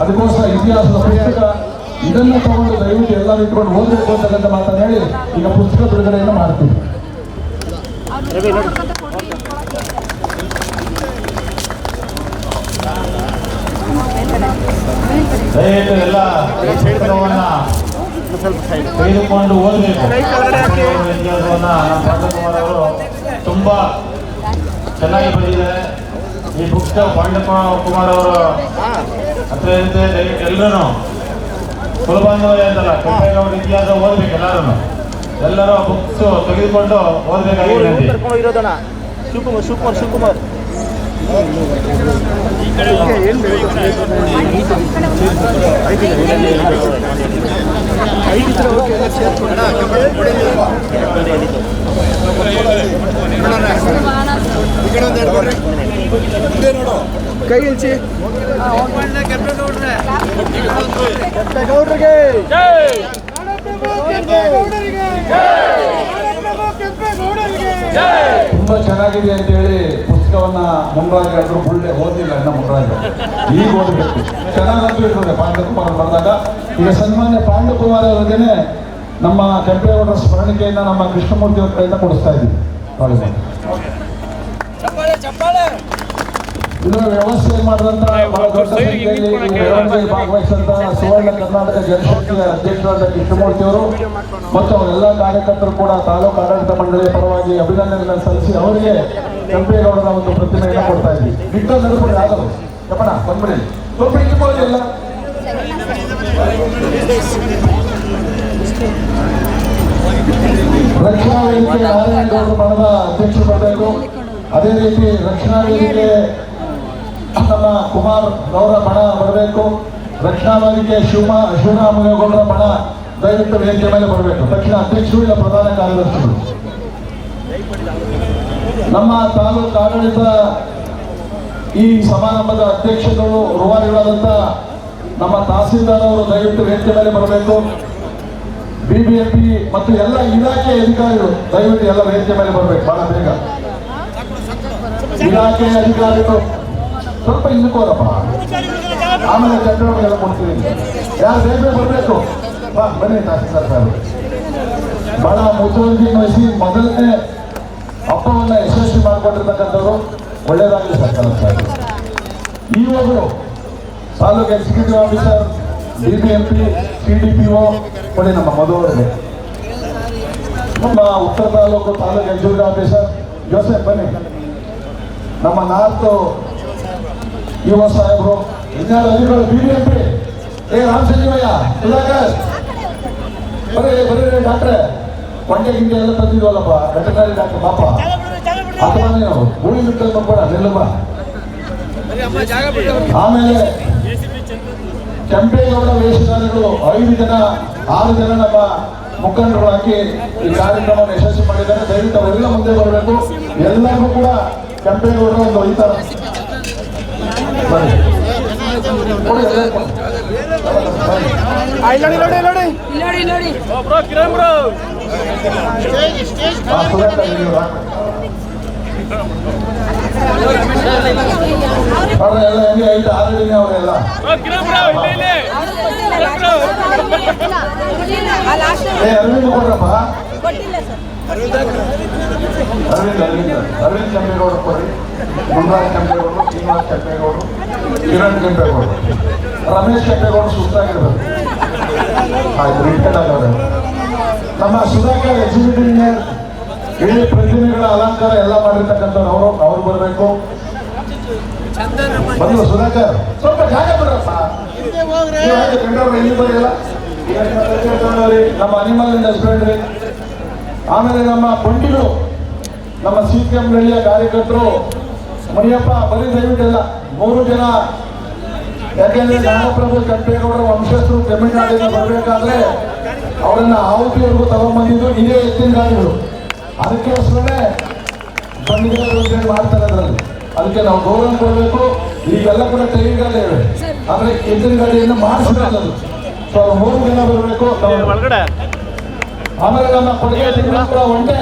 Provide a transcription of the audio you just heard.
ಅದಕ್ಕೋಸ್ಕರ ಇತಿಹಾಸದ ಪುಸ್ತಕ ಇದನ್ನು ತಗೊಂಡು ದಯವಿಟ್ಟು ಎಲ್ಲರೂ ಇಟ್ಕೊಂಡು ಓದಬೇಕು ಅಂತಕ್ಕಂಥ ಮಾತನ್ನು ಹೇಳಿ ಈಗ ಪುಸ್ತಕ ಬಿಡುಗಡೆಯನ್ನು ಮಾಡ್ತೀವಿ. ದಯವಿಟ್ಟು ಎಲ್ಲ ಪುಸ್ತಕವನ್ನ ತೆಗೆದುಕೊಂಡು ಓದಬೇಕು. ಇತಿಹಾಸವನ್ನ ಪಾಂಡಕುಮಾರ್ ಅವರು ತುಂಬಾ ಚೆನ್ನಾಗಿ ಬರೆದಿದ್ದಾರೆ. ಈ ಪುಸ್ತಕ ಪಾಂಡಕುಮಾರ್ ಅವರು ಹತ್ರ ಇರುತ್ತೆ. ದಯವಿಟ್ಟು ಎಲ್ಲರೂ ಕುಲಬಾಂಧವರೇ ಅಂತಲ್ಲ, ಕೆಂಪೇಗೌಡ ಇತಿಹಾಸ ಓದಬೇಕು. ಎಲ್ಲರೂ ಬುಕ್ಸ್ ತೆಗೆದುಕೊಂಡು ಓದಬೇಕಾಗಿದೆ. ಶಿವಕುಮಾರ್ ಕೈ ಇಳಿಸಿ. ತುಂಬಾ ಚೆನ್ನಾಗಿದೆ ಅಂತ ಹೇಳಿ ಪುಸ್ತಕವನ್ನ ಮುನ್ರಾಜ್ ಎಲ್ಲರೂ ಒಳ್ಳೆ ಓದಿಲ್ಲ ಇನ್ನ ಮುನ್ರಾಜ್ ಈಗ ಓದಬೇಕು. ಚೆನ್ನಾಗಂತೂ ಇರ್ತದೆ ಪಾಂಡಕುಮಾರ್ ಬರೆದಾಗ. ಈಗ ಸನ್ಮಾನ್ಯ ಪಾಂಡಕುಮಾರ್ ಅವರಿಗೆ ನಮ್ಮ ಕೆಂಪೇಗೌಡರ ಸ್ಮರಣಿಕೆಯನ್ನ ನಮ್ಮ ಕೃಷ್ಣಮೂರ್ತಿ ಅವರ ಕಡೆಯಿಂದ ಕೊಡಿಸ್ತಾ ಇದ್ದೀವಿ. ಇದರ ವ್ಯವಸ್ಥೆ ಮಾಡಿದಂತ ಬಹಳ ದೊಡ್ಡ ಸಂಖ್ಯೆಯಲ್ಲಿ ಮೆರವಣಿಗೆಯಲ್ಲಿ ಭಾಗವಹಿಸಿದಂತ ಸುವರ್ಣ ಕರ್ನಾಟಕ ಜನಶಕ್ತಿಯ ಅಧ್ಯಕ್ಷರಾದ ಕೃಷ್ಣಮೂರ್ತಿ ಅವರು ಮತ್ತು ಅವರೆಲ್ಲ ಕಾರ್ಯಕರ್ತರು ಕೂಡ ತಾಲೂಕು ಆಡಳಿತ ಮಂಡಳಿಯ ಪರವಾಗಿ ಅಭಿನಂದನೆಗಳನ್ನು ಸಲ್ಲಿಸಿ ಅವರಿಗೆ ಕೆಂಪೇಗೌಡರ ಒಂದು ಪ್ರತಿಮೆಯನ್ನು ಕೊಡ್ತಾ ಇದ್ವಿ. ಬಿಟ್ಟು ನಡ್ಕೊಂಡು ಆಗಲು ಯಪ್ಪಣ ಬಂದ್ಬಿಡಿ ಸ್ವಲ್ಪ ಇಟ್ಕೊಳ್ಳೋದಿಲ್ಲ. ರಕ್ಷಣಾ ವೇದಿಕೆ ನಾರಾಯಣಗೌಡರು ಬಣದ ಅಧ್ಯಕ್ಷರು ಬರಬೇಕು. ಅದೇ ರೀತಿ ರಕ್ಷಣಾ ವೇದಿಕೆ ನಮ್ಮ ಕುಮಾರ್ ಅವರ ಬಣ ಬರಬೇಕು. ರಕ್ಷಣಾ ವೇದಿಕೆ ಶಿವರಾಮಗೌಡರ ಬಣ ದಯವಿಟ್ಟು ವೇದಿಕೆ ಮೇಲೆ ಬರಬೇಕು. ತಕ್ಷಣ ಅಧ್ಯಕ್ಷರು ಇಲ್ಲ ಪ್ರಧಾನ ಕಾರ್ಯದರ್ಶಿಗಳು. ನಮ್ಮ ತಾಲೂಕು ಆಡಳಿತ ಈ ಸಮಾರಂಭದ ಅಧ್ಯಕ್ಷರು ರೂವಾರಿಗಳಾದಂಥ ನಮ್ಮ ತಹಸೀಲ್ದಾರ್ ಅವರು ದಯವಿಟ್ಟು ವೇದಿಕೆ ಮೇಲೆ ಬರಬೇಕು. ಬಿಬಿಎಂಪಿ ಮತ್ತು ಎಲ್ಲ ಇಲಾಖೆ ಅಧಿಕಾರಿಗಳು ದಯವಿಟ್ಟು ಎಲ್ಲ ವೇದಿಕೆ ಮೇಲೆ ಬರಬೇಕು. ಬಹಳ ಬೇಗ ಇಲಾಖೆ ಅಧಿಕಾರಿಗಳು ಸ್ವಲ್ಪ ಹಿಂದಕ್ಕೋರಪ್ಪ, ಆಮೇಲೆ ಚಂದ್ರಬಾಬು ಕೊಡ್ತೀವಿ. ಯಾರು ಬೇಗ ಬರಬೇಕು ಬನ್ನಿ. ತಹಸೀಲ್ದಾರ್ ಸಾಹೇಬ್ ಬಹಳ ಮುತುವರ್ಜಿ ವಹಿಸಿ ಮೊದಲನೇ ಹಬ್ಬವನ್ನ ಯಶಸ್ವಿ ಮಾಡಿಕೊಂಡಿರ್ತಕ್ಕಂಥವ್ರು. ಒಳ್ಳೇದಾಗಲಿ ಸರ್ಕಾರ ಸಾಹೇಬ್. ಇವರು taluk executive officer, BBMP, CDPO ಕೊಡಿ ನಮ್ಮ ಮಧುವರಿಗೆ. ನಮ್ಮ ಉತ್ತರ ತಾಲೂಕು ಎಕ್ಸಿಕ್ಯೂಟಿವ್ ಆಫೀಸರ್ ಜೋಸೆಫ್ ಬನ್ನಿ. ನಮ್ಮ ನಾರ್ತ್ ಯುವ ಸಾಹೇಬರು, ಇನ್ಯಾರು ಅಧಿಕಾರಿ ಬಿಬಿಎಂಪಿ ರಾಮಸಂಜೀವಯ್ಯ, ಸುಧಾಕರ್ ಬರೀ ಡಾಕ್ಟ್ರೆ ಕೊಂಡೆ ಗಿಂಡೆ ಎಲ್ಲ ತಂದಿದ್ವಲ್ಲಪ್ಪ, ವೆಟರ್ನರಿ ಡಾಕ್ಟರ್ ಪಾಪ ಅಥವಾ ನೀವು ಗುಳಿ ಬಿಟ್ಟು ಕೂಡ ನಿಲ್ಲಮ್ಮ. ಆಮೇಲೆ ಕೆಂಪೇಗೌಡ ವೇಷಧಾರಿಗಳು 6 ಜನ ನಮ್ಮ ಮುಖಂಡರು ಹಾಕಿ ಈ ಕಾರ್ಯಕ್ರಮವನ್ನು ಯಶಸ್ವಿ ಮಾಡಿದ್ದಾರೆ. ದಯವಿಟ್ಟು ಅವರೆಲ್ಲ ಮುಂದೆ ಬರಬೇಕು. ಎಲ್ಲರಿಗೂ ಕೂಡ ಕೆಂಪೇಗೌಡರು ಒಂದು ಒಯ್ತಾರ ಆಲ್ರೆಡಿ ಅವರೆಲ್ಲ ಅರವಿಂದ್ ಕೊಡ್ರಪ್ಪ. ಅರವಿಂದ್ ಕೆಂಪೇಗೌಡರು ಕೊಡ್ರಿ. ಮುನ್ರಾಜ್ ಕೆಂಪೇಗೌಡರು, ಶ್ರೀನಿವಾಸ್ ಕೆಂಪೇಗೌಡರು, ಕಿರಣ್ ಕೆಂಪೇಗೌಡರು, ರಮೇಶ್ ಕೆಂಪೇಗೌಡರು ಸುಸ್ತಾಗಿರ್ಬೇಕು. ಆಯ್ತು, ರಿಟೈರ್ಡ್ ಆಗವ್ರೆ. ನಮ್ಮ ಸುಧಾಕರ್ ಎಕ್ಸಿಕ್ಯೂಟಿವ್ ಇಂಜಿನಿಯರ್ ಇಡೀ ಪ್ರತಿಮೆಗಳ ಅಲಂಕಾರ ಎಲ್ಲ ಮಾಡಿರ್ತಕ್ಕಂಥವ್ರು ಅವ್ರು ಬರಬೇಕು. ಬಂದು ಸುಧಾಕರ್ ಸ್ವಲ್ಪ ಜಾಗ ಬರಪ್ಪ. ಇಲ್ಲಿ ಬರೆಯಲ್ಲ. ನಮ್ಮ ಅನಿಮಲ್ ಹಸ್ಬೆಂಡ್ರಿ, ಆಮೇಲೆ ನಮ್ಮ ಬಂಡಿಗಳು, ನಮ್ಮ ಸಿಪಿಎಂ ನಳ್ಳಿಯ ಕಾರ್ಯಕರ್ತರು, ಮರಿಯಪ್ಪ ಬರೀ ದಯವಿಟ್ಟೆಲ್ಲ 3 ಜನ. ಯಾಕೆಂದ್ರೆ ನಾಗಪ್ರಭು ಕೆಂಪೇಗೌಡರ ವಂಶಸ್ಥರು ತಮಿಳುನಾಡಿಂದ ಬರಬೇಕಾದ್ರೆ ಅವರನ್ನ ಆಹುತಿವರೆಗೂ ತಗೊಂಡ್ಬಂದಿದ್ದು ಇದೇ ಎತ್ತಿನ ಗಾಡಿಗಳು. ಅದಕ್ಕೋಸ್ಕರನೇ ಬಂಡಿಗಳು ಮಾಡ್ತಾರೆ ಅದರಲ್ಲಿ. ಅದಕ್ಕೆ ನಾವು ಗೌರವ ಕೊಡಬೇಕು. ಈಗೆಲ್ಲ ಕೂಡ ತೆರಿಗೆ ಗಾಡಿ ಇವೆ, ಆದ್ರೆ ಎತ್ತಿನ ಗಾಡಿಯನ್ನು ಮಾಡಿಸಿರೋದು. ಸೊ 3 ಜನ ಬರಬೇಕು. ಆಮೇಲೆ ನಮ್ಮ ಕೊಡುಗೆ ಒಂಟೆ